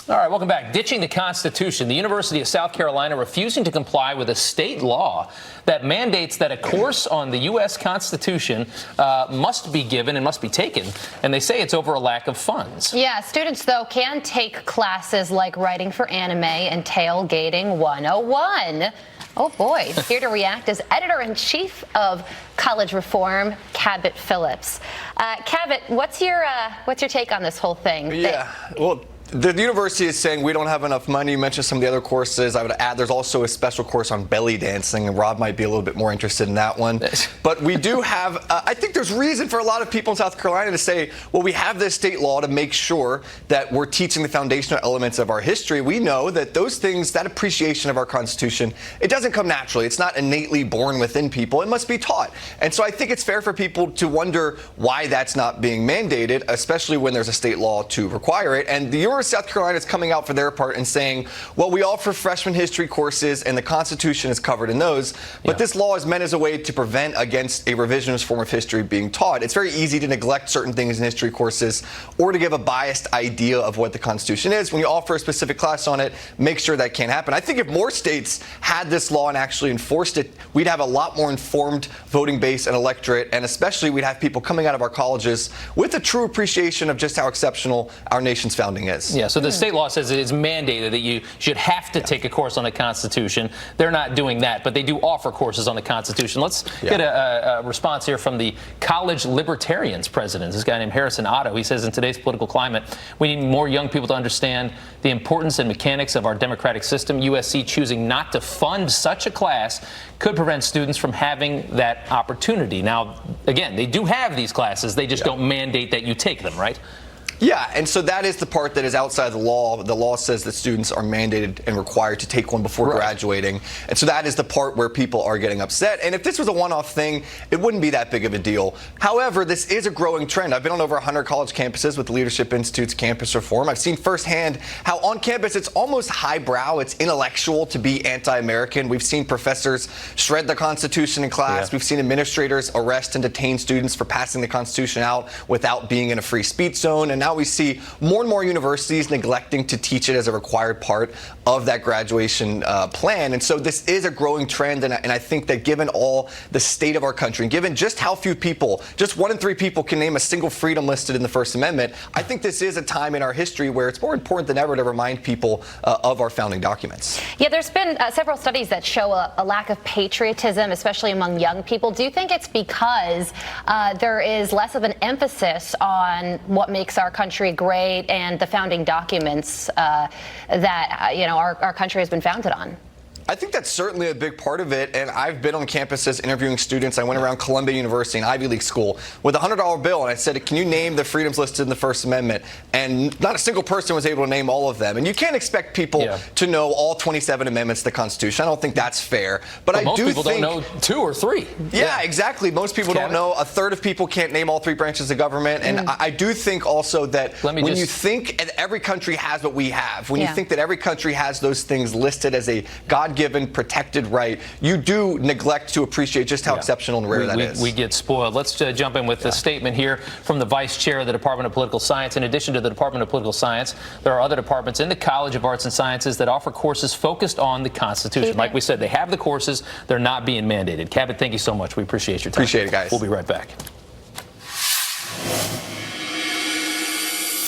All right, welcome back. Ditching the Constitution. The University of South Carolina refusing to comply with a state law that mandates that a course on the U.S. Constitution must be given and must be taken. And they say it's over a lack of funds. Yeah, students, though, can take classes like writing for anime and tailgating 101. Oh, boy. Here to react is Editor-in-Chief of College Reform, Cabot Phillips. Cabot, what's your take on this whole thing? Yeah, well, the university is saying we don't have enough money. You mentioned some of the other courses. I would add there's also a special course on belly dancing, and Rob might be a little bit more interested in that one. But we do have, I think there's reason for a lot of people in South Carolina to say, well, we have this state law to make sure that we're teaching the foundational elements of our history. We know that those things, that appreciation of our Constitution, it doesn't come naturally. It's not innately born within people. It must be taught. And so I think it's fair for people to wonder why that's not being mandated, especially when there's a state law to require it. And the University of South Carolina is coming out for their part and saying, well, we offer freshman history courses and the Constitution is covered in those, but this law is meant as a way to prevent against a revisionist form of history being taught. It's very easy to neglect certain things in history courses or to give a biased idea of what the Constitution is. When you offer a specific class on it, make sure that can't happen. I think if more states had this law and actually enforced it, we'd have a lot more informed voting base and electorate, and especially we'd have people coming out of our colleges with a true appreciation of just how exceptional our nation's founding is. Yeah, so the state law says it is mandated that you should have to take a course on the Constitution. They're not doing that, but they do offer courses on the Constitution. Let's get a response here from the College Libertarians president, this guy named Harrison Otto. He says, in today's political climate, we need more young people to understand the importance and mechanics of our democratic system. USC choosing not to fund such a class could prevent students from having that opportunity. Now, again, they do have these classes. They just don't mandate that you take them, right? Yeah, and so that is the part that is outside the law. The law says that students are mandated and required to take one before graduating. And so that is the part where people are getting upset. And if this was a one-off thing, it wouldn't be that big of a deal. However, this is a growing trend. I've been on over 100 college campuses with the Leadership Institute's Campus Reform. I've seen firsthand how on campus it's almost highbrow, it's intellectual to be anti-American. We've seen professors shred the Constitution in class. We've seen administrators arrest and detain students for passing the Constitution out without being in a free speech zone. And now we see more and more universities neglecting to teach it as a required part of that graduation plan. And so this is a growing trend, and I think that given all the state of our country, and given just how few people, just 1 in 3 people can name a single freedom listed in the First Amendment, I think this is a time in our history where it's more important than ever to remind people of our founding documents. Yeah, there's been several studies that show a lack of patriotism, especially among young people. Do you think it's because there is less of an emphasis on what makes our country great and the founding documents that our country has been founded on? I think that's certainly a big part of it, and I've been on campuses interviewing students. I went around Columbia University, an Ivy League school, with a $100 bill, and I said, can you name the freedoms listed in the First Amendment? And not a single person was able to name all of them. And you can't expect people to know all 27 amendments to the Constitution. I don't think that's fair. But I most do people think, don't know 2 or 3. Yeah, exactly. Most people don't know. A third of people can't name all 3 branches of government. And I do think also that when you think that every country has what we have, when you think that every country has those things listed as a God-given protected right, you do neglect to appreciate just how exceptional and rare that is. We get spoiled. Let's jump in with a statement here from the Vice Chair of the Department of Political Science. In addition to the Department of Political Science, there are other departments in the College of Arts and Sciences that offer courses focused on the Constitution. Like we said, they have the courses. They're not being mandated. Cabot, thank you so much. We appreciate your time. Appreciate it, guys. We'll be right back.